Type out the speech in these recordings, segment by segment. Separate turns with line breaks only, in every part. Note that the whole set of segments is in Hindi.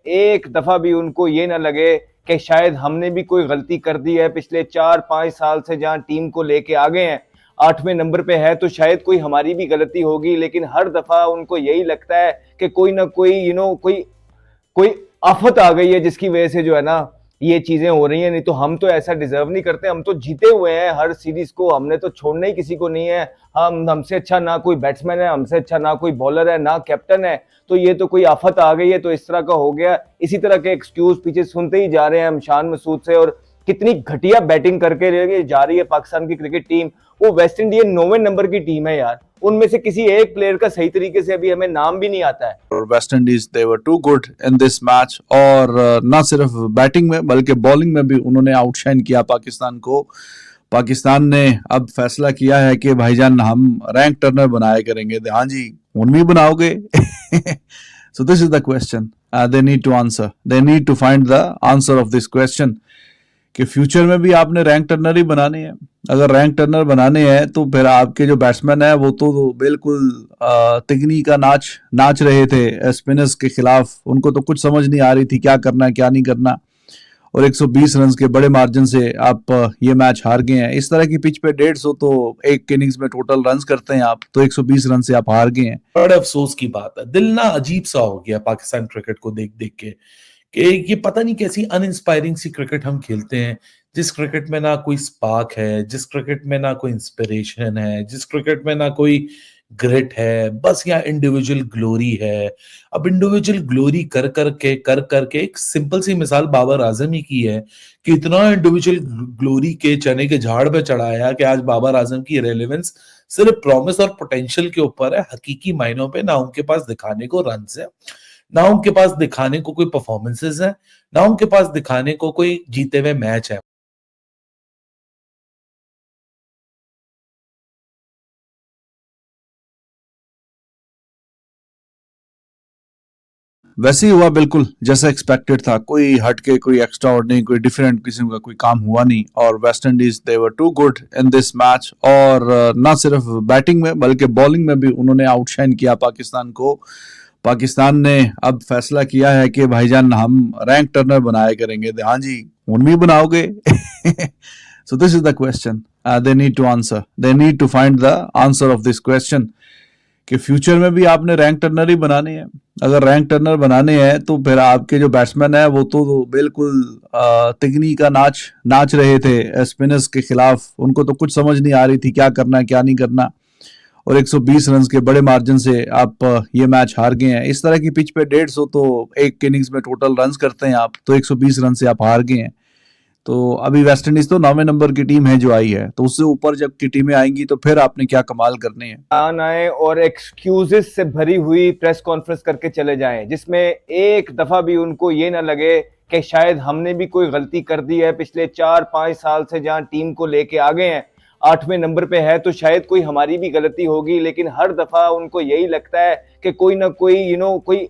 एक दफा भी उनको ये ना लगे कि शायद हमने भी कोई गलती कर दी है। पिछले 4-5 साल से जहां टीम को लेके आ गए हैं, 8वें नंबर पे है, तो शायद कोई हमारी भी गलती होगी, लेकिन हर दफा उनको यही लगता है कि कोई ना कोई कोई कोई आफत आ गई है जिसकी वजह से जो है ना ये चीजें हो रही हैं। नहीं तो हम तो ऐसा डिजर्व नहीं करते, हम तो जीते हुए हैं हर सीरीज को, हमने तो छोड़ना ही किसी को नहीं है। हम हमसे अच्छा ना कोई बैट्समैन है, हमसे अच्छा ना कोई बॉलर है, ना कैप्टन है। तो ये तो कोई आफत आ गई है तो इस तरह का हो गया। इसी तरह के एक्सक्यूज पीछे सुनते ही जा रहे हैं हम शान मसूद से। और कितनी घटिया बैटिंग करके जा रही है पाकिस्तान की क्रिकेट टीम। वो वेस्ट इंडियन 9वें नंबर की टीम है यार, उनमें से किसी एक प्लेयर का सही तरीके से अभी हमें नाम भी नहीं आता है।
और West Indies they were too good in this match, और ना सिर्फ बैटिंग में बल्कि बॉलिंग में भी उन्होंने आउटशाइन किया पाकिस्तान को। पाकिस्तान ने अब फैसला किया है कि भाईजान हम रैंक टर्नर बनाया करेंगे। हाँ जी, उन भी बनाओगे? So this is the question they need to answer, they need to find the answer of this question कि फ्यूचर में भी आपने रैंक टर्नर ही बनाने हैं। अगर रैंक टर्नर बनाने हैं तो फिर आपके जो बैट्समैन है वो तो बिल्कुल तिगनी का नाच रहे थे स्पिनर्स के खिलाफ। उनको तो कुछ समझ नहीं आ रही थी क्या करना क्या नहीं करना, और 120 रन के बड़े मार्जिन से आप ये मैच हार गए हैं। इस तरह की पिच पे 150 तो एक इनिंग्स में टोटल रन करते हैं आप, तो 120 रन से आप हार गए हैं।
बड़े अफसोस की बात है, दिल ना अजीब सा हो गया पाकिस्तान क्रिकेट को देख देख के कि ये पता नहीं कैसी अनइंस्पायरिंग सी क्रिकेट हम खेलते हैं, जिस क्रिकेट में ना कोई स्पार्क है, जिस क्रिकेट में ना कोई इंस्पिरेशन है, जिस क्रिकेट में ना कोई ग्रिट है, बस यहाँ इंडिविजुअल ग्लोरी है। अब इंडिविजुअल ग्लोरी कर करके एक सिंपल सी मिसाल बाबर आजम ही की है कि इतना इंडिविजुअल ग्लोरी के चने के झाड़ पे चढ़ाया कि आज बाबर आजम की रेलेवेंस सिर्फ प्रॉमिस और पोटेंशियल के ऊपर है, हकीकी मायनों पे ना उनके पास दिखाने को रन्स है, ना उनके पास दिखाने को कोई परफॉर्मेंसेस है, ना उनके पास दिखाने को कोई जीते हुए मैच है।
वैसे ही हुआ बिल्कुल जैसा एक्सपेक्टेड था। कोई हटके, कोई एक्स्ट्रा ऑर्डिनरी, कोई डिफरेंट किस्म का कोई काम हुआ नहीं। और West Indies they were too good in this match, और ना सिर्फ बैटिंग में बल्कि बॉलिंग में भी उन्होंने आउटशाइन किया पाकिस्तान को। पाकिस्तान ने अब फैसला किया है कि भाईजान हम रैंक टर्नर बनाया करेंगे। हाँ जी, उन भी बनाओगे? So this is the question they need to answer, they need to find the answer of this question कि फ्यूचर में भी आपने रैंक टर्नर ही बनाने हैं। अगर रैंक टर्नर बनाने हैं तो फिर आपके जो बैट्समैन है वो तो बिल्कुल तिगनी का नाच रहे थे स्पिनर्स के खिलाफ। उनको तो कुछ समझ नहीं आ रही थी क्या करना क्या नहीं करना, और 120 रन के बड़े मार्जिन से आप ये मैच हार गए हैं। इस तरह की पिच पे 150 तो एक इनिंग्स में टोटल रन करते हैं आप, तो 120 रन से आप हार गए हैं। तो अभी वेस्ट इंडीज तो 9वें नंबर की टीम है जो आई है, तो उससे ऊपर जब की टीमें आएंगी तो फिर आपने क्या कमाल करने हैं।
आए और एक्सक्यूजेस से भरी हुई प्रेस कॉन्फ्रेंस करके चले जाएं, जिसमें एक दफा भी उनको ये ना लगे कि शायद हमने भी कोई गलती कर दी है। पिछले 4-5 साल से जहां टीम को लेके आ गए हैं, 8वें नंबर पे है, तो शायद कोई हमारी भी गलती होगी, लेकिन हर दफा उनको यही लगता है कि कोई ना कोई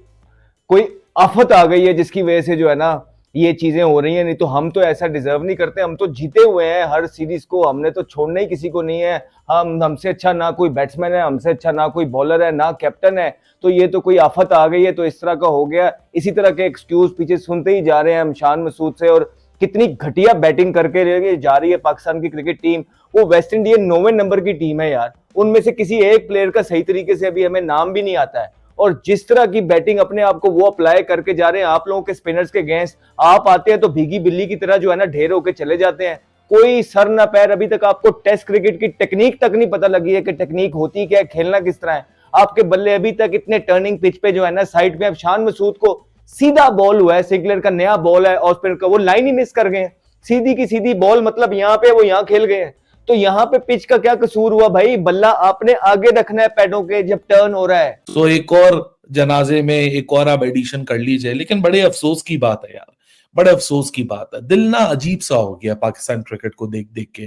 कोई आफत आ गई है जिसकी वजह से जो है ना ये चीजें हो रही हैं। नहीं तो हम तो ऐसा डिजर्व नहीं करते, हम तो जीते हुए हैं हर सीरीज को, हमने तो छोड़ना ही किसी को नहीं है। हमसे अच्छा ना कोई बैट्समैन है, हमसे अच्छा ना कोई बॉलर है, ना कैप्टन है। तो ये तो कोई आफत आ गई है तो इस तरह का हो गया। इसी तरह के एक्सक्यूज पीछे सुनते ही जा रहे हैं हम शान मसूद से। और कितनी घटिया बैटिंग करके जा रही है पाकिस्तान की क्रिकेट टीम। वो वेस्ट इंडियन 9वें नंबर की टीम है यार, उनमें से किसी एक प्लेयर का सही तरीके से अभी हमें नाम भी नहीं आता है। और जिस तरह की बैटिंग अपने आप को वो अप्लाई करके जा रहे हैं आप लोगों के स्पिनर्स के अगेंस्ट, आप आते हैं तो भीगी बिल्ली की तरह जो है ना ढेर होके चले जाते हैं। कोई सर ना पैर, अभी तक आपको टेस्ट क्रिकेट की टेक्निक तक नहीं पता लगी है कि टेक्निक होती क्या है, खेलना किस तरह है। आपके बल्ले अभी तक इतने टर्निंग पिच पे जो है ना साइड में, अब शान मसूद को सीधा बॉल हुआ है, सिगलर का नया बॉल है और स्पिनर का वो लाइन ही मिस कर गए हैं। सीधी की सीधी बॉल, मतलब यहाँ पे वो यहाँ खेल गए हैं। तो यहाँ पे पिच का क्या कसूर हुआ भाई? बल्ला आपने आगे रखना है पैडों के जब टर्न हो रहा है।
तो एक और जनाजे में एक और आप एडिशन कर लीजिए, लेकिन बड़े अफसोस की बात है यार, बड़े अफसोस की बात है। दिल ना अजीब सा हो गया पाकिस्तान क्रिकेट को देख देख के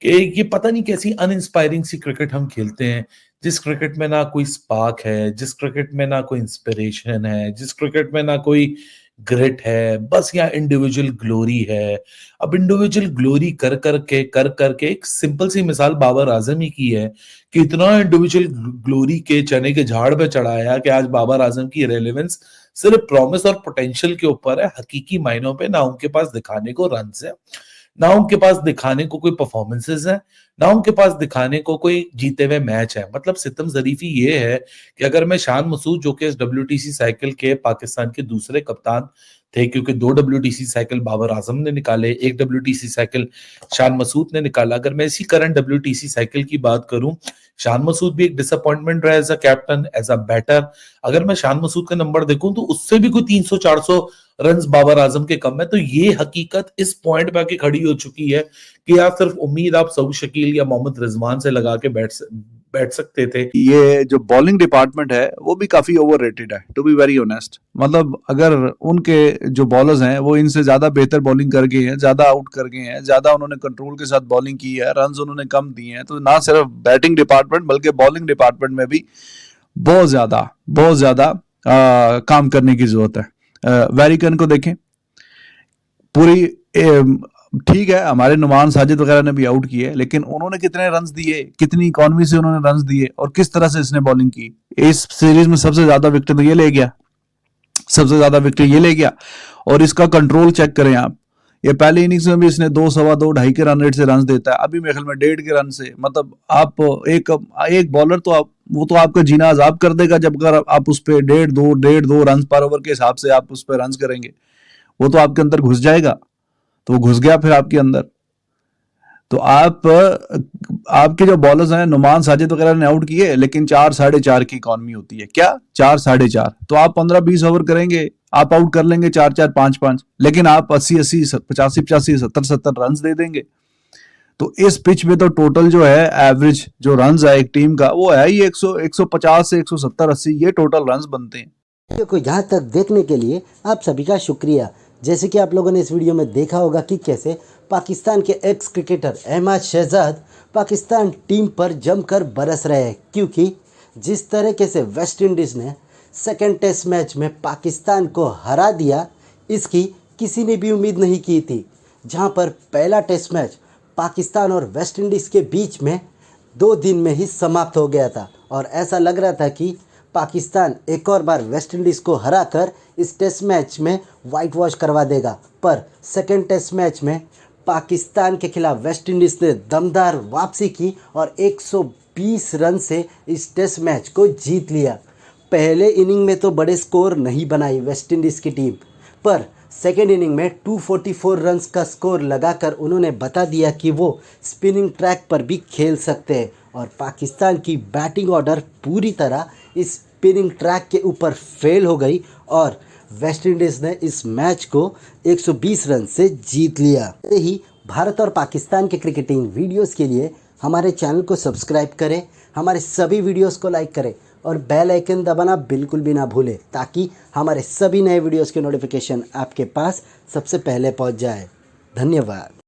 कि ये पता नहीं कैसी अनइंस्पायरिंग सी क्रिकेट हम खेलते हैं, जिस क्रिकेट में ना कोई स्पार्क है, जिस क्रिकेट में ना कोई इंस्पिरेशन है, जिस क्रिकेट में ना कोई ग्रिट है, बस यहाँ इंडिविजुअल ग्लोरी है। अब इंडिविजुअल ग्लोरी कर करके एक सिंपल सी मिसाल बाबर आजम ही की है कि इतना इंडिविजुअल ग्लोरी के चने के झाड़ पे चढ़ाया कि आज बाबर आजम की रेलेवेंस सिर्फ प्रॉमिस और पोटेंशियल के ऊपर है, हकीकी मायनों पे ना उनके पास दिखाने को रन्स है, ना उनके पास दिखाने को कोई परफॉर्मेंसेस है, ना उनके पास दिखाने को कोई जीते हुए मैच है। मतलब सितम जरीफी ये है कि अगर मैं शान मसूद, जो कि इस WTC साइकिल के पाकिस्तान के दूसरे कप्तान थे, क्योंकि 2 WTC साइकिल बाबर आजम ने निकाले, 1 WTC साइकिल शान मसूद ने निकाला। अगर मैं इसी करंट WTC साइकिल की बात करूं, शान मसूद भी एक डिसअपॉइंटमेंट रहा as a captain, as a batter. अगर मैं शान मसूद का नंबर देखूं तो उससे भी कोई 300-400 रन्स बाबर आजम के कम है। तो ये हकीकत इस पॉइंट पे आके खड़ी हो चुकी है कि यार सिर्फ उम्मीद आप सऊद शकील या मोहम्मद रिजवान से लगा के बैठ सकते थे।
ये जो बॉलिंग डिपार्टमेंट है वो भी काफी ओवररेटेड है, टू बी वेरी ऑनेस्ट। मतलब अगर उनके जो बॉलर्स हैं वो इनसे ज्यादा बेहतर बॉलिंग कर गए हैं, ज्यादा आउट कर गए हैं, ज्यादा उन्होंने कंट्रोल के साथ बॉलिंग की है, रन्स उन्होंने कम दिए हैं, तो ना सिर्फ बैटिंग डिपार्टमेंट बल्कि बॉलिंग डिपार्टमेंट में भी बहुत ज्यादा काम करने की जरूरत है। वैरिकन को देखें, पूरी ठीक है, हमारे नुमान साजिद वगैरह ने भी आउट किए, लेकिन उन्होंने कितने रन्स दिए, कितनी इकॉनमी से उन्होंने रन्स दिए और किस तरह से इसने बॉलिंग की। इस सीरीज में सबसे ज्यादा विकेट तो ये ले गया, सबसे ज्यादा विकेट ये ले गया। और इसका कंट्रोल चेक करें आप, ये पहले इनिंग्स में भी इसने 2, सवा 2, 2.5 के रन रेट से रन देता है, अभी मेरे ख्याल में 1.5 के रन से। मतलब आप एक बॉलर तो वो तो आपका जीना अजाब कर देगा जब अगर आप उस पर 1.5 रन पर ओवर के हिसाब से आप उस पर रन करेंगे, वो तो आपके अंदर घुस जाएगा। तो वो घुस गया फिर आपके अंदर। तो आपके जो बॉलर्स हैं, नुमान साजिद वगैरह ने आउट किए, लेकिन 4, 4.5 की इकॉनमी होती है। क्या 4, 4.5? तो आप 15-20 ओवर करेंगे, आप आउट कर लेंगे 4, 4, 5, 5, लेकिन आप 80, 85, 70, 70 रन दे देंगे। तो इस पिच में तो टोटल जो है एवरेज जो रन है एक टीम का वो है ही 150 से 170, 80 ये टोटल रन बनते हैं।
वीडियो को यहाँ तक देखने के लिए आप सभी का शुक्रिया। जैसे कि आप लोगों ने इस वीडियो में देखा होगा कि कैसे पाकिस्तान के ex cricketer Ahmed Shehzad Pakistan team पर जमकर बरस रहे हैं, क्योंकि जिस तरीके से वेस्ट इंडीज़ ने सेकेंड टेस्ट मैच में पाकिस्तान को हरा दिया, इसकी किसी ने भी उम्मीद नहीं की थी। जहां पर पहला टेस्ट मैच पाकिस्तान और वेस्ट इंडीज़ के बीच में 2 दिन में ही समाप्त हो गया था और ऐसा लग रहा था कि पाकिस्तान एक और बार वेस्ट इंडीज़ को हराकर इस टेस्ट मैच में वाइट वॉश करवा देगा। पर सेकेंड टेस्ट मैच में पाकिस्तान के खिलाफ वेस्ट इंडीज़ ने दमदार वापसी की और 120 रन से इस टेस्ट मैच को जीत लिया। पहले इनिंग में तो बड़े स्कोर नहीं बनाई वेस्ट इंडीज़ की टीम, पर सेकेंड इनिंग में 244 रन्स का स्कोर लगाकर उन्होंने बता दिया कि वो स्पिनिंग ट्रैक पर भी खेल सकते हैं। और पाकिस्तान की बैटिंग ऑर्डर पूरी तरह इस स्पिनिंग ट्रैक के ऊपर फेल हो गई और वेस्ट इंडीज़ ने इस मैच को 120 रन से जीत लिया। ऐसे ही भारत और पाकिस्तान के क्रिकेटिंग वीडियोस के लिए हमारे चैनल को सब्सक्राइब करें, हमारे सभी वीडियोस को लाइक करें और बेल आइकन दबाना बिल्कुल भी ना भूलें, ताकि हमारे सभी नए वीडियोस के नोटिफिकेशन आपके पास सबसे पहले पहुंच जाए। धन्यवाद।